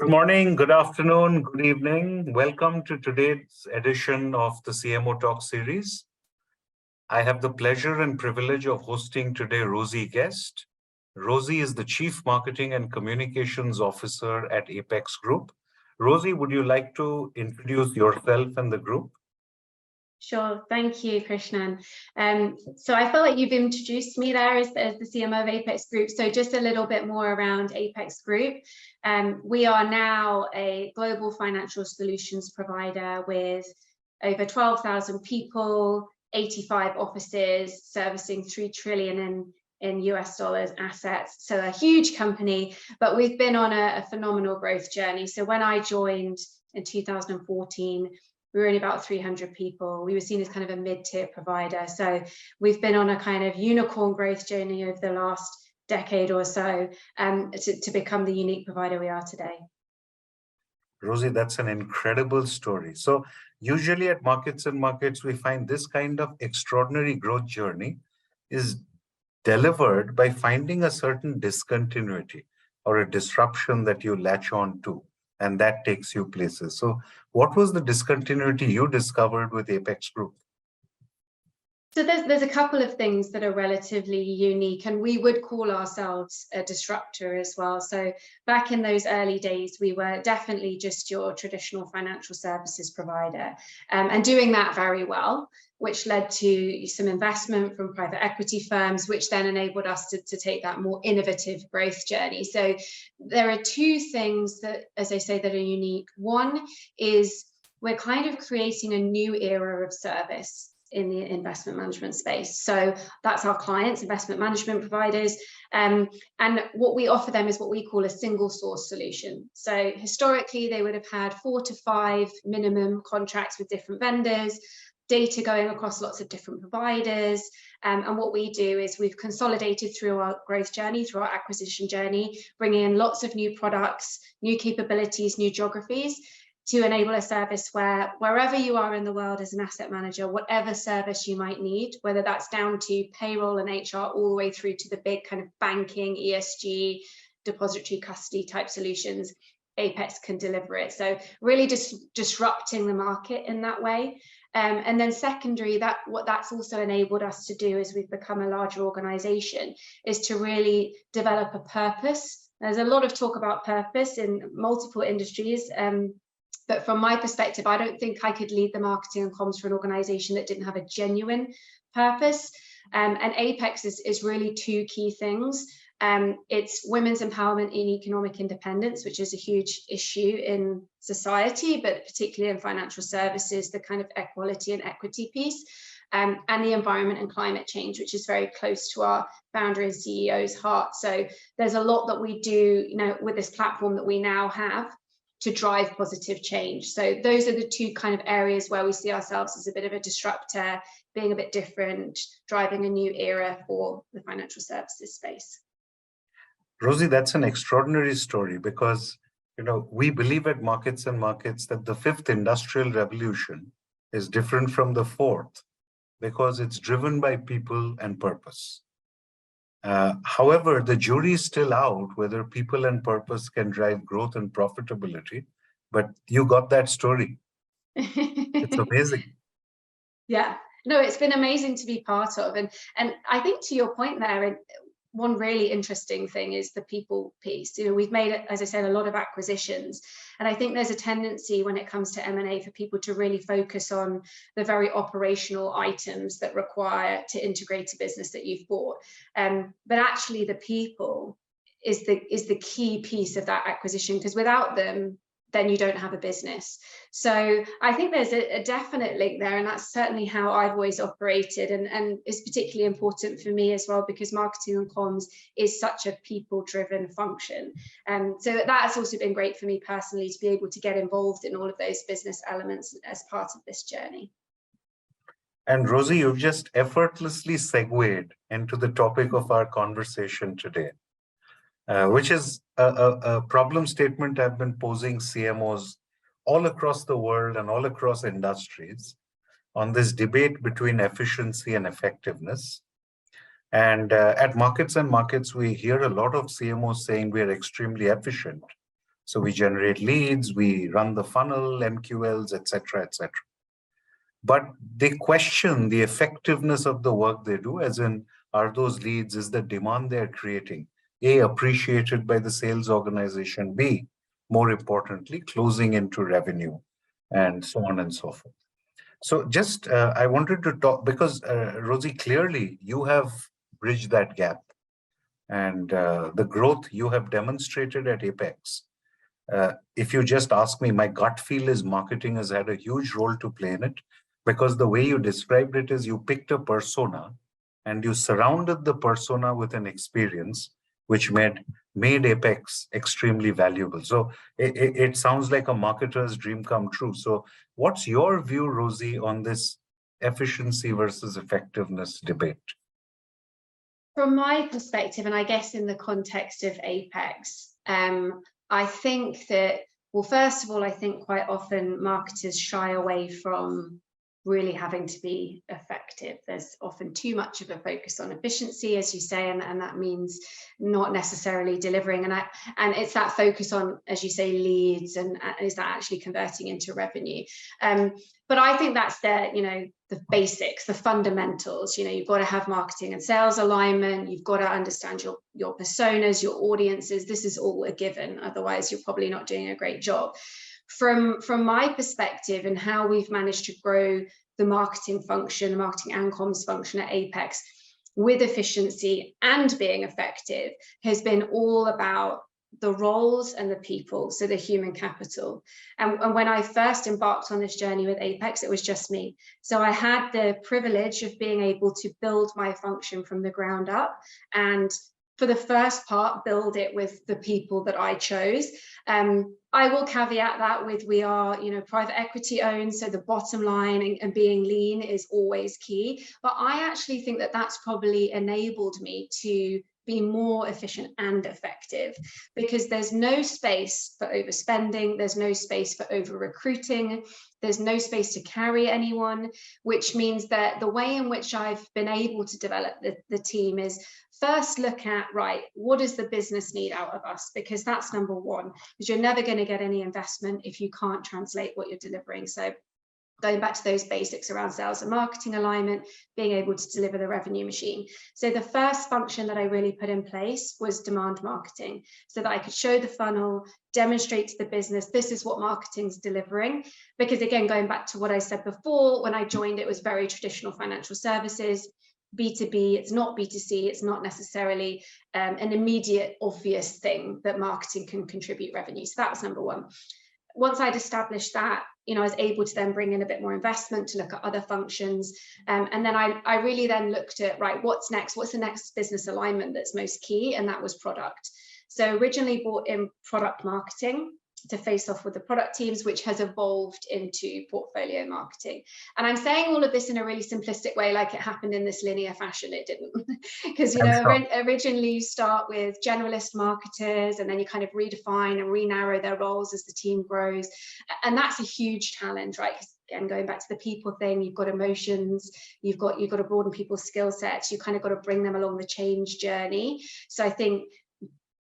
Good morning, good afternoon, good evening. Welcome to today's edition of the CMO Talk Series. I have the pleasure and privilege of hosting today Rosie Guest. Rosie is the Chief Marketing and Communications Officer at Apex Group. Rosie, would you like to introduce yourself and the group? Sure, thank you, Krishnan. So I feel like you've introduced me there as the CMO of Apex Group. So just a little bit more around Apex Group. We are now a global financial solutions provider with over 12,000 people, 85 offices, servicing 3 trillion in US dollars assets. So a huge company, but we've been on a phenomenal growth journey. So when I joined in 2014, we were only about 300 people. We were seen as kind of a mid-tier provider. So we've been on a kind of unicorn growth journey over the last decade or so to become the unique provider we are today. Rosie, that's an incredible story. So usually at Markets and Markets, we find this kind of extraordinary growth journey is delivered by finding a certain discontinuity or a disruption that you latch on to, and that takes you places. So what was the discontinuity you discovered with Apex Group? So there's a couple of things that are relatively unique, and we would call ourselves a disruptor as well. So back in those early days, we were definitely just your traditional financial services provider, and doing that very well, which led to some investment from private equity firms, which then enabled us to take that more innovative growth journey. So there are two things that, as I say, that are unique. One is we're kind of creating a new era of service in the investment management space. So that's our clients, investment management providers. And what we offer them is what we call a single source solution. So historically, they would have had 4 to 5 minimum contracts with different vendors, data going across lots of different providers. And what we do is we've consolidated through our growth journey, through our acquisition journey, bringing in lots of new products, new capabilities, new geographies, to enable a service where wherever you are in the world as an asset manager, whatever service you might need, whether that's down to payroll and HR all the way through to the big kind of banking, ESG, depository custody type solutions, Apex can deliver it. So really just disrupting the market in that way. And then secondary, what that's also enabled us to do as we've become a larger organization is to really develop a purpose. There's a lot of talk about purpose in multiple industries. But from my perspective, I don't think I could lead the marketing and comms for an organization that didn't have a genuine purpose. And Apex is really 2 key things. It's women's empowerment and economic independence, which is a huge issue in society, but particularly in financial services, the kind of equality and equity piece, and the environment and climate change, which is very close to our founder and CEO's heart. So there's a lot that we do, with this platform that we now have to drive positive change. So those are the 2 kind of areas where we see ourselves as a bit of a disruptor, being a bit different, driving a new era for the financial services space. Rosie, that's an extraordinary story because, we believe at Markets and Markets that the 5th industrial revolution is different from the 4th because it's driven by people and purpose. However, the jury is still out whether people and purpose can drive growth and profitability, but you got that story. It's amazing. Yeah, no, it's been amazing to be part of. And I think to your point there, one really interesting thing is the people piece. We've made, as I said, a lot of acquisitions. And I think there's a tendency when it comes to M&A for people to really focus on the very operational items that require to integrate a business that you've bought. But actually the people is the key piece of that acquisition, because without them, then you don't have a business. So I think there's a definite link there, and that's certainly how I've always operated, and is particularly important for me as well, because marketing and comms is such a people-driven function. So that's also been great for me personally to be able to get involved in all of those business elements as part of this journey. And Rosie, you've just effortlessly segued into the topic of our conversation today. Which is a problem statement I've been posing CMOs all across the world and all across industries on this debate between efficiency and effectiveness. And at Markets and Markets, we hear a lot of CMOs saying we are extremely efficient, So we generate leads, we run the funnel, MQLs, etc., etc. But they question the effectiveness of the work they do, as in, are those leads, is the demand they're creating, A, appreciated by the sales organization, B, more importantly, closing into revenue, and so on and so forth. So just, I wanted to talk, because Rosie, clearly you have bridged that gap, and the growth you have demonstrated at Apex. If you just ask me, my gut feel is marketing has had a huge role to play in it, because the way you described it is you picked a persona and you surrounded the persona with an experience which made Apex extremely valuable. So it sounds like a marketer's dream come true. So what's your view, Rosie, on this efficiency versus effectiveness debate? From my perspective, and I guess in the context of Apex, I think that, well, first of all, I think quite often marketers shy away from really having to be effective. There's often too much of a focus on efficiency, as you say, and that means not necessarily delivering. And it's that focus on, as you say, leads, and is that actually converting into revenue? But I think that's the basics, the fundamentals. You've got to have marketing and sales alignment. You've got to understand your personas, your audiences. This is all a given. Otherwise, you're probably not doing a great job. From my perspective, and how we've managed to grow the marketing function, the marketing and comms function at Apex with efficiency and being effective, has been all about the roles and the people, so the human capital. And when I first embarked on this journey with Apex, it was just me. So I had the privilege of being able to build my function from the ground up, and for the first part, build it with the people that I chose. I will caveat that with, we are, private equity owned, so the bottom line and being lean is always key. But I actually think that that's probably enabled me to be more efficient and effective, because there's no space for overspending, there's no space for over recruiting, there's no space to carry anyone, which means that the way in which I've been able to develop the team is first look at, right, what does the business need out of us? Because that's number one, because you're never going to get any investment if you can't translate what you're delivering. So going back to those basics around sales and marketing alignment, being able to deliver the revenue machine. So the first function that I really put in place was demand marketing, so that I could show the funnel, demonstrate to the business, this is what marketing's delivering. Because again, going back to what I said before, when I joined, it was very traditional financial services, B2B, it's not B2C, it's not necessarily an immediate obvious thing that marketing can contribute revenue. So that was number one. Once I'd established that, I was able to then bring in a bit more investment to look at other functions. And then I really then looked at, right, what's next? What's the next business alignment that's most key? And that was product. So originally brought in product marketing to face off with the product teams, which has evolved into portfolio marketing. And I'm saying all of this in a really simplistic way, like it happened in this linear fashion. It didn't, because originally you start with generalist marketers, and then you kind of redefine and re-narrow their roles as the team grows. And that's a huge challenge, right? Because again, going back to the people thing, you've got emotions, you've got to broaden people's skill sets, you kind of got to bring them along the change journey. So I think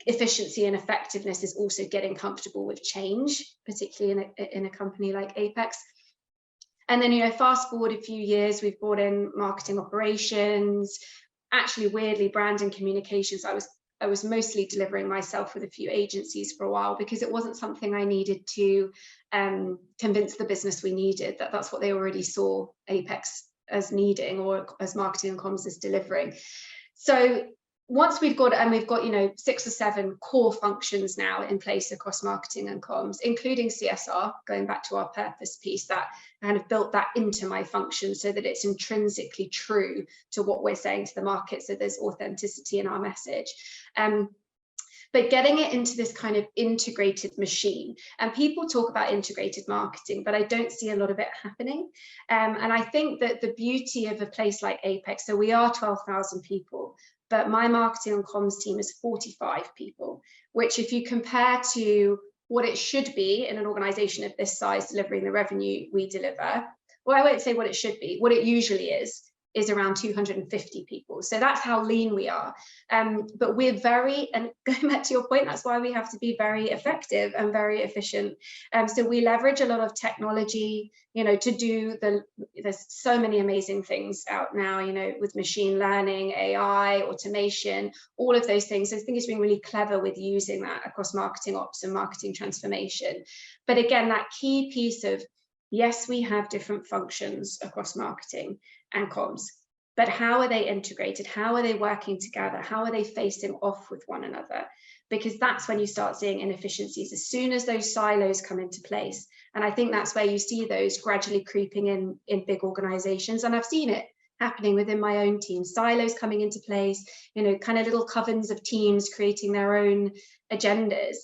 efficiency and effectiveness is also getting comfortable with change, particularly in a company like Apex. And then, fast forward a few years, we've brought in marketing operations, actually weirdly brand and communications. I was mostly delivering myself with a few agencies for a while, because it wasn't something I needed to convince the business we needed, that's what they already saw Apex as needing, or as marketing and comms as delivering. So once we've got 6 or 7 core functions now in place across marketing and comms, including CSR, going back to our purpose piece, that kind of built that into my function so that it's intrinsically true to what we're saying to the market, so there's authenticity in our message. But getting it into this kind of integrated machine, and people talk about integrated marketing, but I don't see a lot of it happening. And I think that the beauty of a place like Apex, so we are 12,000 people, but my marketing and comms team is 45 people, which if you compare to what it should be in an organization of this size delivering the revenue we deliver, well, I won't say what it should be, what it usually is is around 250 people. So that's how lean we are. But we're very, and going back to your point, that's why we have to be very effective and very efficient. So we leverage a lot of technology, to do there's so many amazing things out now, with machine learning, AI, automation, all of those things. So I think it's been really clever with using that across marketing ops and marketing transformation. But again, that key piece of, yes, we have different functions across marketing and comms, but how are they integrated? How are they working together? How are they facing off with one another? Because that's when you start seeing inefficiencies, as soon as those silos come into place. And I think that's where you see those gradually creeping in big organizations. And I've seen it happening within my own team, silos coming into place, kind of little covens of teams creating their own agendas.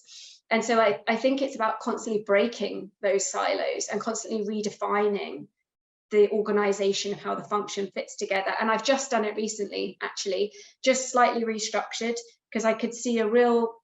And so I think it's about constantly breaking those silos and constantly redefining the organization of how the function fits together. And I've just done it recently, actually, just slightly restructured, because I could see a real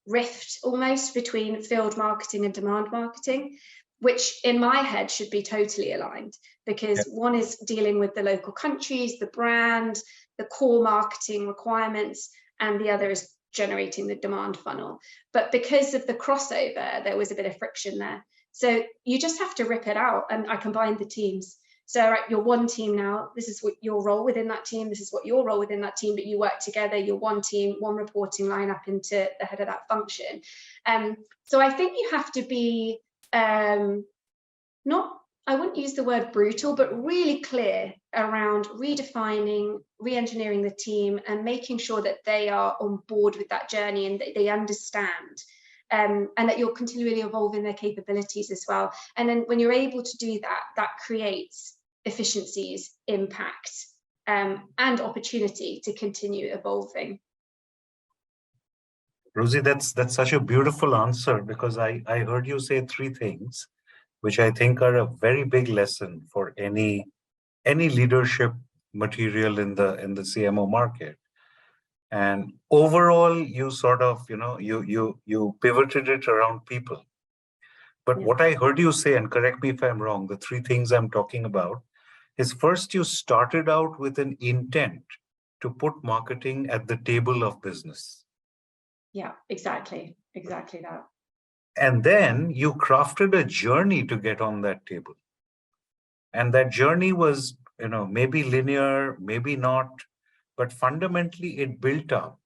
rift almost between field marketing and demand marketing, which in my head should be totally aligned, because one is dealing with the local countries, the brand, the core marketing requirements, and the other is generating the demand funnel. But because of the crossover, there was a bit of friction there. So you just have to rip it out. And I combined the teams. So right, you're one team now, this is what your role within that team, this is what your role within that team, but you work together, you're one team, one reporting line up into the head of that function. So I think you have to be not, I wouldn't use the word brutal, but really clear around redefining, re-engineering the team and making sure that they are on board with that journey and that they understand. And that you're continually evolving their capabilities as well. And then when you're able to do that, that creates efficiencies, impact, and opportunity to continue evolving. Rosie, that's such a beautiful answer, because I heard you say three things, which I think are a very big lesson for any leadership material in the CMO market. And overall, you sort of, you pivoted it around people. But what I heard you say, and correct me if I'm wrong, the three things I'm talking about is, first, you started out with an intent to put marketing at the table of business. Yeah, exactly that. And then you crafted a journey to get on that table. And that journey was, maybe linear, maybe not, but fundamentally it built up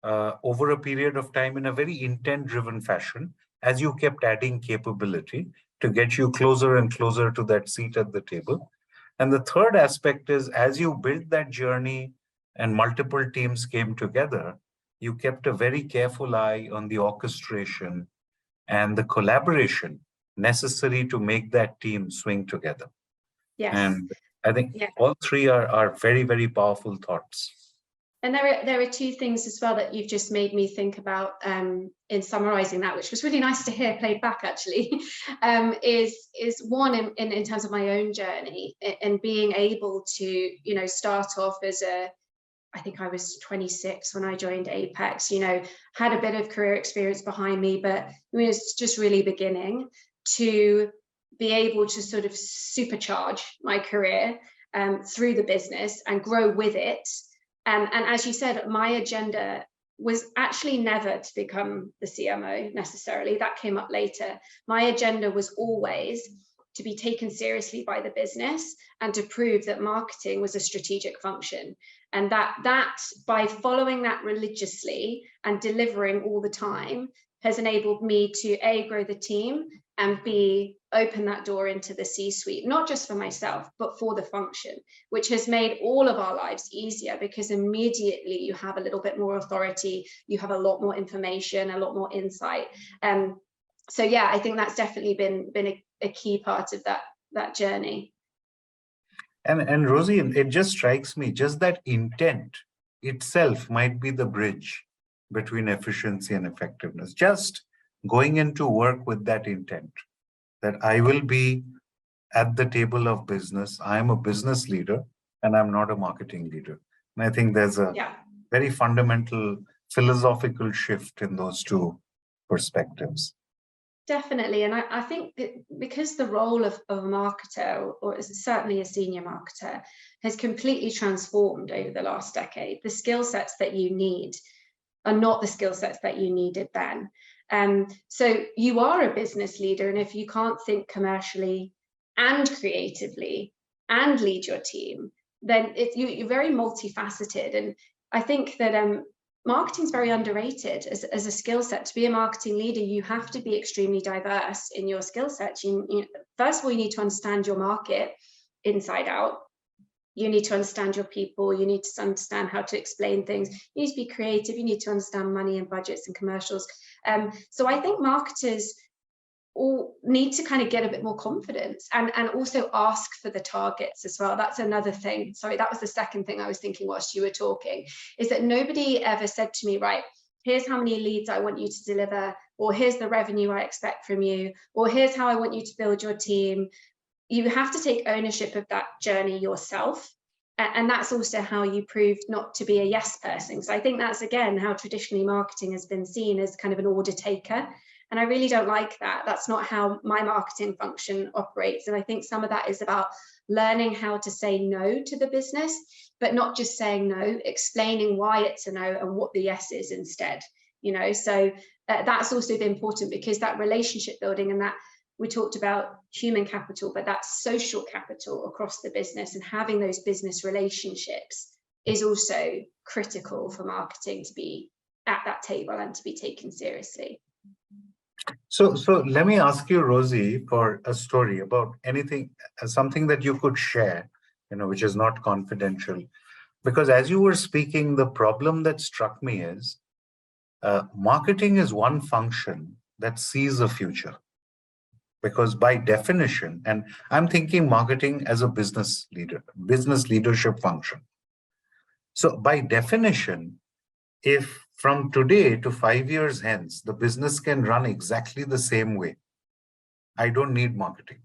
over a period of time in a very intent-driven fashion, as you kept adding capability to get you closer and closer to that seat at the table. And the third aspect is, as you built that journey and multiple teams came together, you kept a very careful eye on the orchestration and the collaboration necessary to make that team swing together. Yes. And I think all three are very, very powerful thoughts. And there are two things as well that you've just made me think about in summarizing that, which was really nice to hear played back, actually, is one in terms of my own journey and being able to, start off as I think I was 26 when I joined Apex, had a bit of career experience behind me, but it's just really beginning to be able to sort of supercharge my career through the business and grow with it. And as you said, my agenda was actually never to become the CMO necessarily. That came up later. My agenda was always to be taken seriously by the business and to prove that marketing was a strategic function. And that by following that religiously and delivering all the time has enabled me to A, grow the team, and B, open that door into the C-suite, not just for myself, but for the function, which has made all of our lives easier, because immediately you have a little bit more authority, you have a lot more information, a lot more insight. So yeah, I think that's definitely been a key part of that journey. And Rosie, it just strikes me, just that intent itself might be the bridge between efficiency and effectiveness. Just going into work with that intent, that I will be at the table of business. I am a business leader and I'm not a marketing leader. And I think there's a very fundamental philosophical shift in those two perspectives. Definitely. And I think that because the role of a marketer, or certainly a senior marketer, has completely transformed over the last decade, the skill sets that you need are not the skill sets that you needed then. So you are a business leader, and if you can't think commercially and creatively and lead your team, then you're very multifaceted. And I think that marketing is very underrated as a skill set. To be a marketing leader, you have to be extremely diverse in your skill sets. First of all, you need to understand your market inside out. You need to understand your people. You need to understand how to explain things. You need to be creative. You need to understand money and budgets and commercials. So I think marketers all need to kind of get a bit more confidence and also ask for the targets as well. That's another thing. Sorry, that was the second thing I was thinking whilst you were talking, is that nobody ever said to me, right, here's how many leads I want you to deliver, or here's the revenue I expect from you, or here's how I want you to build your team. You have to take ownership of that journey yourself. And that's also how you prove not to be a yes person. So I think that's, again, how traditionally marketing has been seen, as kind of an order taker. And I really don't like that. That's not how my marketing function operates. And I think some of that is about learning how to say no to the business, but not just saying no, explaining why it's a no and what the yes is instead. So that's also important, because that relationship building, and that we talked about human capital, but that's social capital across the business, and having those business relationships is also critical for marketing to be at that table and to be taken seriously. So let me ask you, Rosie, for a story about anything, something that you could share, which is not confidential. Because as you were speaking, the problem that struck me is marketing is one function that sees a future. Because by definition, and I'm thinking marketing as a business leadership function. So by definition, if from today to 5 years hence, the business can run exactly the same way, I don't need marketing.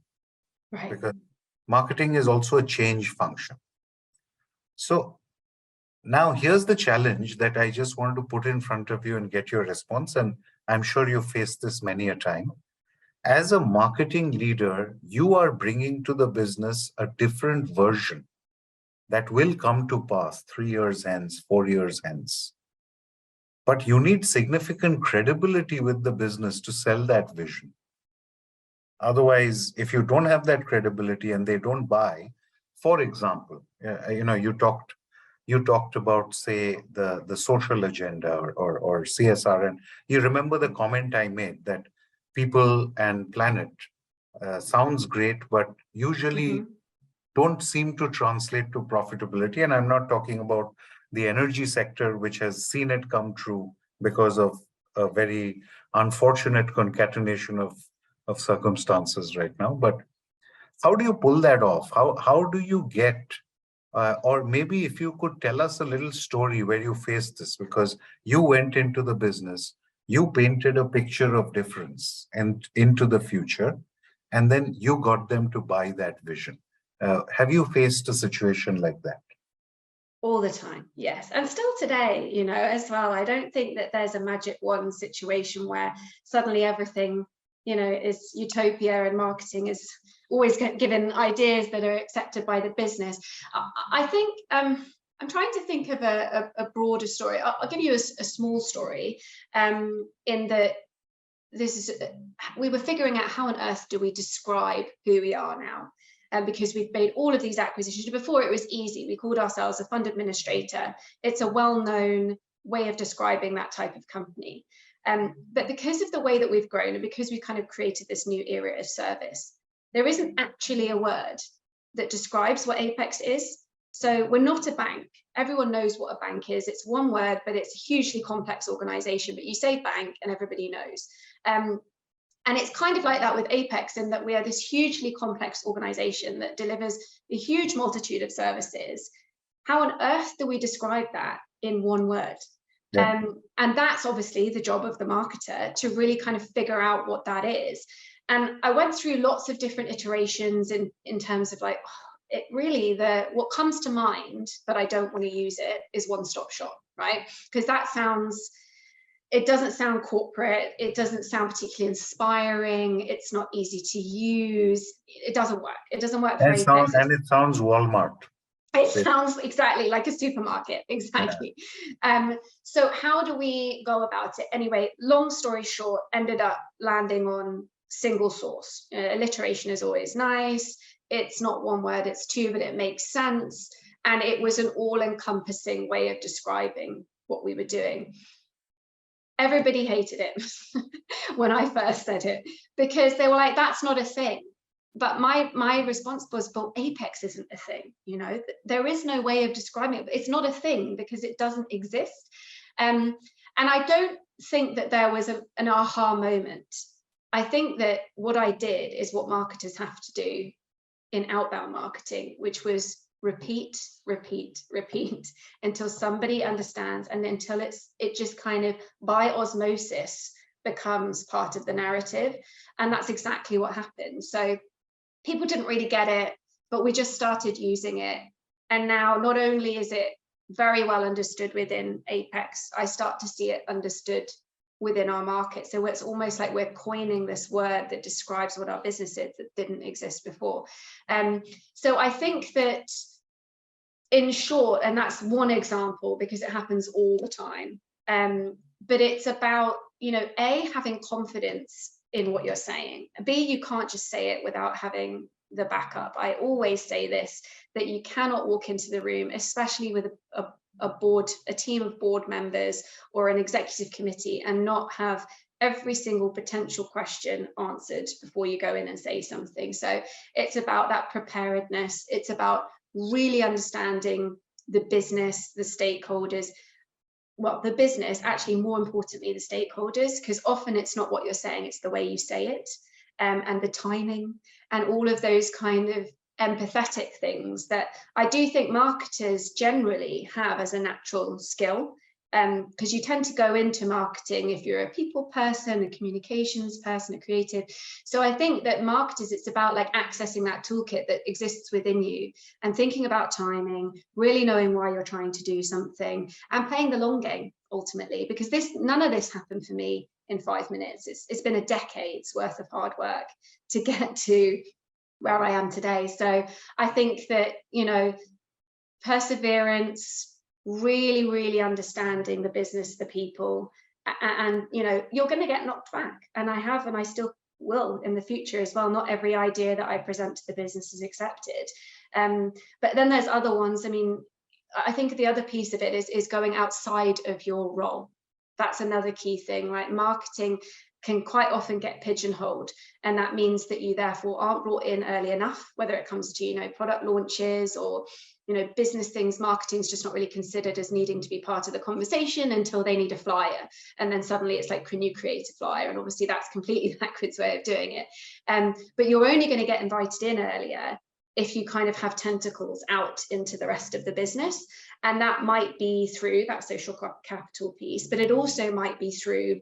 Right. Because marketing is also a change function. So now here's the challenge that I just wanted to put in front of you and get your response. And I'm sure you've faced this many a time. As a marketing leader, you are bringing to the business a different version that will come to pass 3 years hence, 4 years hence. But you need significant credibility with the business to sell that vision. Otherwise, if you don't have that credibility and they don't buy, for example, you talked about, say, the social agenda or CSR, and you remember the comment I made that people and planet sounds great, but usually don't seem to translate to profitability. And I'm not talking about the energy sector, which has seen it come true because of a very unfortunate concatenation of circumstances right now. But how do you pull that off? How do you get, or maybe if you could tell us a little story where you faced this, because you went into the business, you painted a picture of difference and into the future, and then you got them to buy that vision. Have you faced a situation like that? All the time, yes. And still today, as well. I don't think that there's a magic wand situation where suddenly everything, is utopia and marketing is always given ideas that are accepted by the business. I think I'm trying to think of a broader story. I'll give you a small story in that we were figuring out how on earth do we describe who we are now. Because we've made all of these acquisitions. Before it was easy. We called ourselves a fund administrator. It's a well-known way of describing that type of company. But because of the way that we've grown, and because we've kind of created this new era of service, there isn't actually a word that describes what Apex is. So we're not a bank. Everyone knows what a bank is. It's one word, but it's a hugely complex organization. But you say bank and everybody knows. And it's kind of like that with Apex, in that we are this hugely complex organization that delivers a huge multitude of services. How on earth do we describe that in one word? Yeah. And that's obviously the job of the marketer, to really kind of figure out what that is. And I went through lots of different iterations in terms of like, it really, what comes to mind, but I don't want to use it, is one-stop shop, right? Because that sounds, it doesn't sound corporate. It doesn't sound particularly inspiring. It's not easy to use. It doesn't work. It doesn't work for Apex. And it sounds Walmart. It sounds exactly like a supermarket, exactly. Yeah. So how do we go about it? Anyway, long story short, ended up landing on single source. Alliteration is always nice. It's not one word, it's two, but it makes sense. And it was an all-encompassing way of describing what we were doing. Everybody hated it when I first said it, because they were like, that's not a thing. But my response was, well, Apex isn't a thing, you know, there is no way of describing it. It's not a thing because it doesn't exist. And I don't think that there was an aha moment. I think that what I did is what marketers have to do in outbound marketing, which was repeat, repeat, repeat until somebody understands, and until it just kind of by osmosis becomes part of the narrative. And that's exactly what happened. So people didn't really get it, but we just started using it. And now not only is it very well understood within Apex, I start to see it understood within our market. So it's almost like we're coining this word that describes what our business is that didn't exist before. So I think that, in short, and that's one example because it happens all the time, but it's about, you know, A, having confidence in what you're saying. B, you can't just say it without having the backup. I always say this, that you cannot walk into the room, especially with a team of board members or an executive committee, and not have every single potential question answered before you go in and say something. So it's about that preparedness. It's about really understanding the business, the stakeholders, well, the business, actually more importantly, the stakeholders, because often it's not what you're saying, it's the way you say it, and the timing, and all of those kind of empathetic things that I do think marketers generally have as a natural skill, because you tend to go into marketing if you're a people person, a communications person, a creative. So I think that marketers, it's about like accessing that toolkit that exists within you and thinking about timing, really knowing why you're trying to do something, and playing the long game ultimately, because none of this happened for me in 5 minutes. It's been a decade's worth of hard work to get to where I am today. So I think that, you know, perseverance, really, really understanding the business, the people, and you know, you're going to get knocked back, and I have, and I still will in the future as well. Not every idea that I present to the business is accepted, but then there's other ones. I mean, I think the other piece of it is going outside of your role. That's another key thing, right? Marketing can quite often get pigeonholed, and that means that you therefore aren't brought in early enough, whether it comes to, you know, product launches or, you know, business things. Marketing's just not really considered as needing to be part of the conversation until they need a flyer, and then suddenly it's like, can you create a flyer? And obviously that's completely backwards way of doing it. But you're only going to get invited in earlier if you kind of have tentacles out into the rest of the business, and that might be through that social capital piece, but it also might be through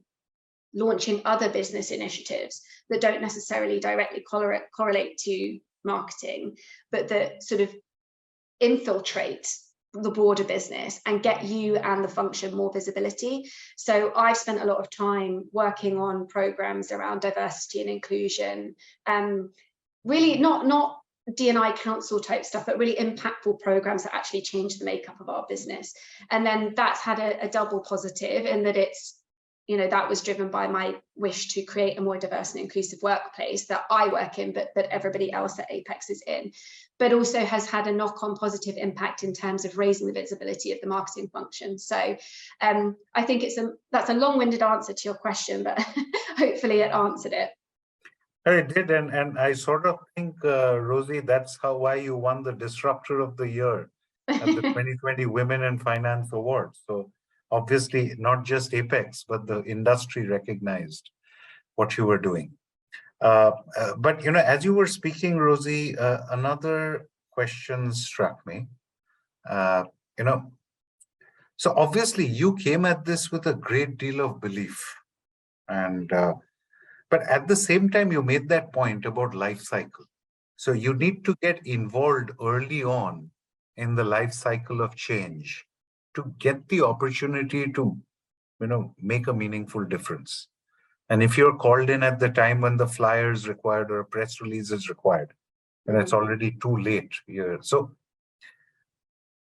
launching other business initiatives that don't necessarily directly correlate to marketing, but that sort of infiltrate the broader business and get you and the function more visibility. So I've spent a lot of time working on programs around diversity and inclusion, really not D&I council type stuff, but really impactful programs that actually change the makeup of our business. And then that's had a double positive in that it's, you know, that was driven by my wish to create a more diverse and inclusive workplace that I work in, but that everybody else at Apex is in, but also has had a knock-on positive impact in terms of raising the visibility of the marketing function. So I think that's a long-winded answer to your question, but hopefully it answered it. It did, and I sort of think, Rosie, that's why you won the Disruptor of the Year at the 2020 Women in Finance Awards. So obviously, not just Apex, but the industry recognized what you were doing. But, you know, as you were speaking, Rosie, another question struck me. You know, so obviously you came at this with a great deal of belief, and but at the same time, you made that point about life cycle. So you need to get involved early on in the life cycle of change to get the opportunity to make a meaningful difference. And if you're called in at the time when the flyer is required or a press release is required, and it's already too late here. So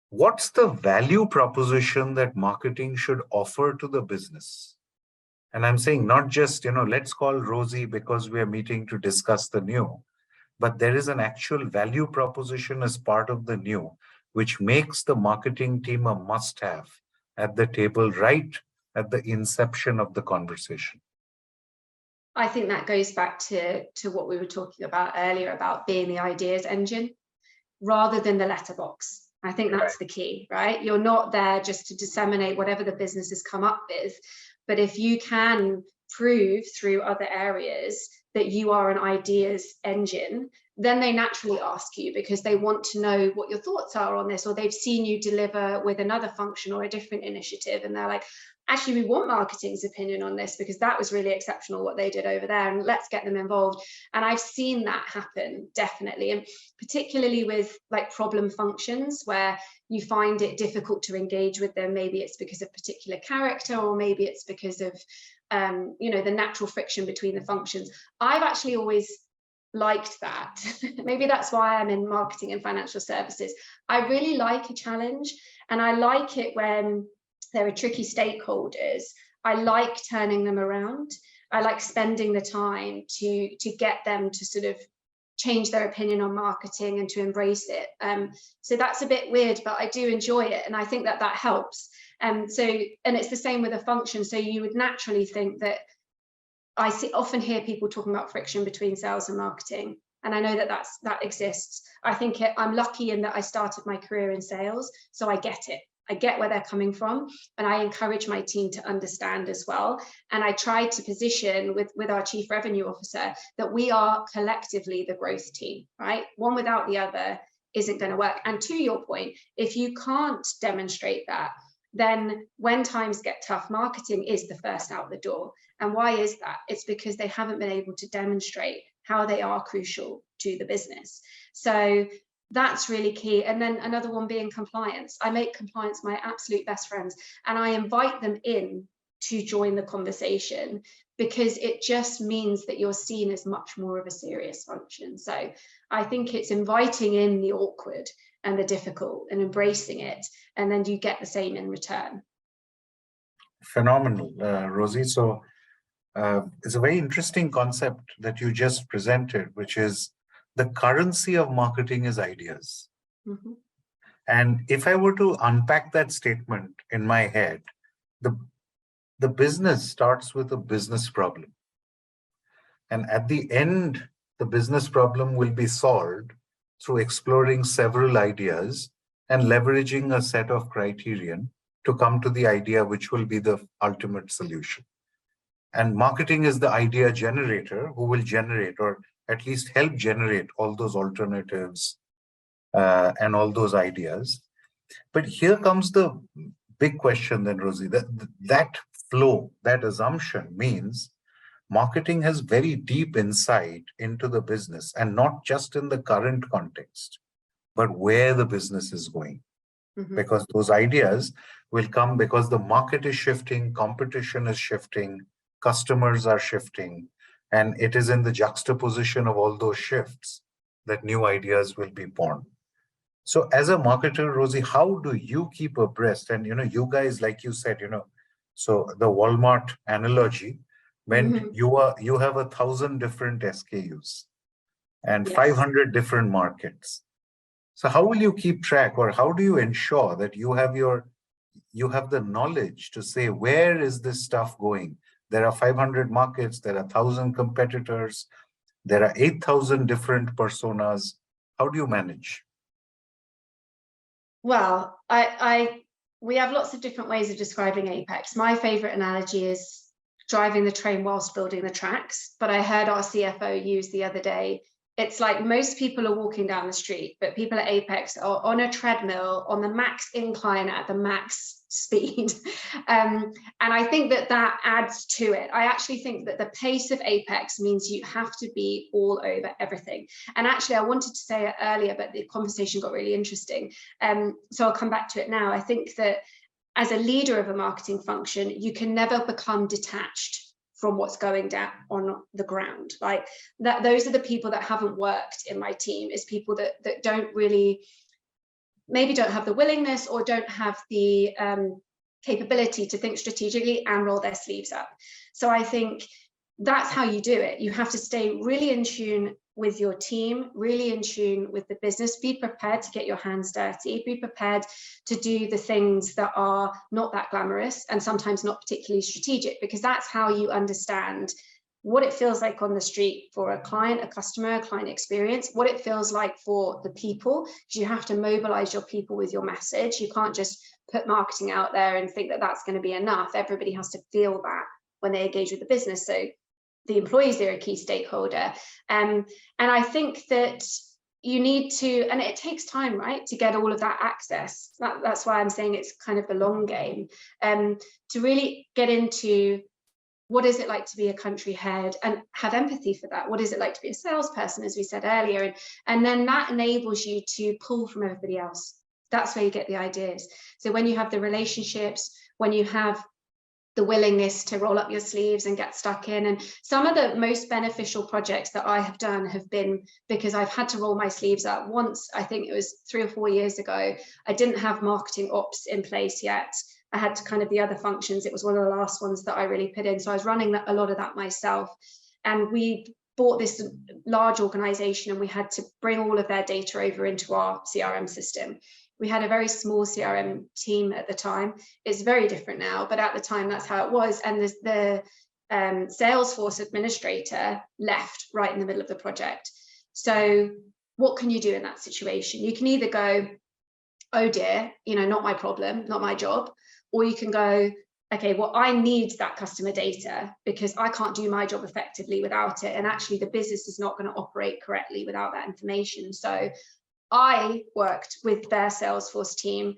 what's the value proposition that marketing should offer to the business? And I'm saying not just, let's call Rosie because we are meeting to discuss the new, but there is an actual value proposition as part of the new, which makes the marketing team a must-have at the table right at the inception of the conversation. I think that goes back to what we were talking about earlier about being the ideas engine rather than the letterbox. I think that's the key, right? You're not there just to disseminate whatever the business has come up with, but if you can prove through other areas that you are an ideas engine, then they naturally ask you because they want to know what your thoughts are on this, or they've seen you deliver with another function or a different initiative, and they're like, actually, we want marketing's opinion on this because that was really exceptional what they did over there, and let's get them involved. And I've seen that happen, definitely, and particularly with like problem functions where you find it difficult to engage with them. Maybe it's because of particular character, or maybe it's because of the natural friction between the functions. I've actually always liked that. Maybe that's why I'm in marketing and financial services. I really like a challenge, and I like it when there are tricky stakeholders. I like turning them around. I like spending the time to get them to sort of change their opinion on marketing and to embrace it. So that's a bit weird, but I do enjoy it, and I think that helps. And it's the same with a function. So you would naturally think that I often hear people talking about friction between sales and marketing, and I know that exists. I think I'm lucky in that I started my career in sales, so I get it. I get where they're coming from, and I encourage my team to understand as well. And I try to position with our chief revenue officer that we are collectively the growth team, right? One without the other isn't going to work. And to your point, if you can't demonstrate that, then when times get tough, marketing is the first out the door. And why is that? It's because they haven't been able to demonstrate how they are crucial to the business. So that's really key. And then another one being compliance. I make compliance my absolute best friends, and I invite them in to join the conversation because it just means that you're seen as much more of a serious function. So I think it's inviting in the awkward and the difficult and embracing it, and then you get the same in return. Phenomenal, Rosie. So it's a very interesting concept that you just presented, which is the currency of marketing is ideas. Mm-hmm. And if I were to unpack that statement in my head, the business starts with a business problem. And at the end, the business problem will be solved through exploring several ideas and leveraging a set of criterion to come to the idea which will be the ultimate solution. And marketing is the idea generator who will generate or at least help generate all those alternatives and all those ideas. But here comes the big question then, Rosie. That flow, that assumption means marketing has very deep insight into the business, and not just in the current context, but where the business is going. Mm-hmm. Because those ideas will come because the market is shifting, competition is shifting, customers are shifting, and it is in the juxtaposition of all those shifts that new ideas will be born. So as a marketer, Rosie, how do you keep abreast? And, you guys, like you said, so the Walmart analogy meant mm-hmm. you have 1,000 different SKUs and yes. 500 different markets. So how will you keep track, or how do you ensure that you have the knowledge to say, where is this stuff going? There are 500 markets, there are 1,000 competitors, there are 8,000 different personas. How do you manage? Well, we have lots of different ways of describing Apex. My favorite analogy is driving the train whilst building the tracks. But I heard our CFO use the other day, it's like most people are walking down the street, but people at Apex are on a treadmill on the max incline at the max speed. And I think that adds to it. I actually think that the pace of Apex means you have to be all over everything. And actually, I wanted to say it earlier, but the conversation got really interesting. So I'll come back to it now. I think that as a leader of a marketing function, you can never become detached from what's going down on the ground. Like that, those are the people that haven't worked in my team, is people that don't really, maybe don't have the willingness or don't have the capability to think strategically and roll their sleeves up. So I think that's how you do it. You have to stay really in tune with your team, really in tune with the business, be prepared to get your hands dirty, be prepared to do the things that are not that glamorous and sometimes not particularly strategic, because that's how you understand what it feels like on the street for a client, a customer, a client experience, what it feels like for the people, because you have to mobilize your people with your message. You can't just put marketing out there and think that that's going to be enough. Everybody has to feel that when they engage with the business. So the employees are a key stakeholder. And I think that you need to, and it takes time, right, to get all of that access. That's why I'm saying it's kind of the long game, to really get into what is it like to be a country head and have empathy for that. What is it like to be a salesperson, as we said earlier? And then that enables you to pull from everybody else. That's where you get the ideas. So when you have the relationships, when you have the willingness to roll up your sleeves and get stuck in. And some of the most beneficial projects that I have done have been because I've had to roll my sleeves up. Once, I think it was 3 or 4 years ago, I didn't have marketing ops in place yet. I had kind of the other functions. It was one of the last ones that I really put in. So I was running a lot of that myself. And we bought this large organization and we had to bring all of their data over into our CRM system. We had a very small CRM team at the time. It's very different now, but at the time that's how it was. And the Salesforce administrator left right in the middle of the project. So what can you do in that situation? You can either go, oh dear, not my problem, not my job. Or you can go, okay, well, I need that customer data because I can't do my job effectively without it. And actually the business is not going to operate correctly without that information. So I worked with their Salesforce team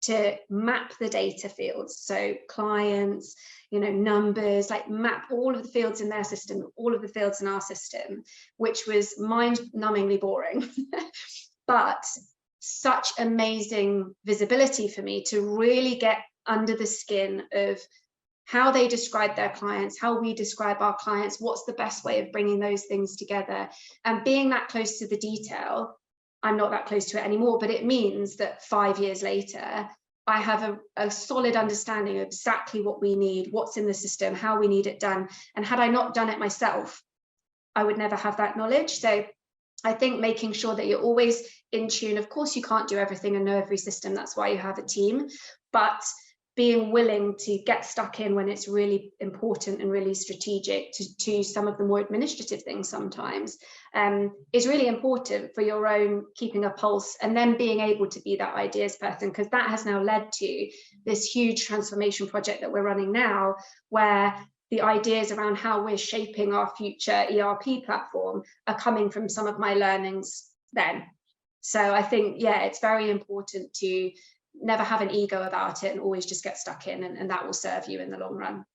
to map the data fields. So clients, numbers, like map all of the fields in their system, all of the fields in our system, which was mind-numbingly boring, but such amazing visibility for me to really get under the skin of how they describe their clients, how we describe our clients, what's the best way of bringing those things together. And being that close to the detail, I'm not that close to it anymore, but it means that 5 years later, I have a solid understanding of exactly what we need, what's in the system, how we need it done. And had I not done it myself, I would never have that knowledge. So I think making sure that you're always in tune. Of course, you can't do everything and know every system. That's why you have a team. But being willing to get stuck in when it's really important and really strategic to some of the more administrative things sometimes is really important for your own keeping a pulse, and then being able to be that ideas person, because that has now led to this huge transformation project that we're running now, where the ideas around how we're shaping our future ERP platform are coming from some of my learnings then. So I think, yeah, it's very important to never have an ego about it and always just get stuck in, and that will serve you in the long run.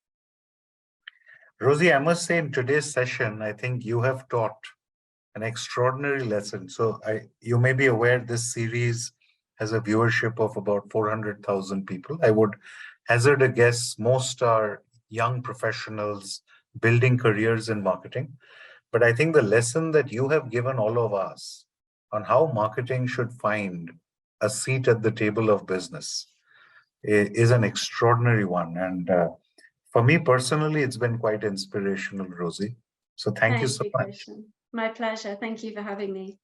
Rosie, I must say in today's session, I think you have taught an extraordinary lesson. So you may be aware this series has a viewership of about 400,000 people. I would hazard a guess most are young professionals building careers in marketing. But I think the lesson that you have given all of us on how marketing should find a seat at the table of business is an extraordinary one. And for me personally, it's been quite inspirational, Rosie. So thank you so much. Krishnan. My pleasure. Thank you for having me.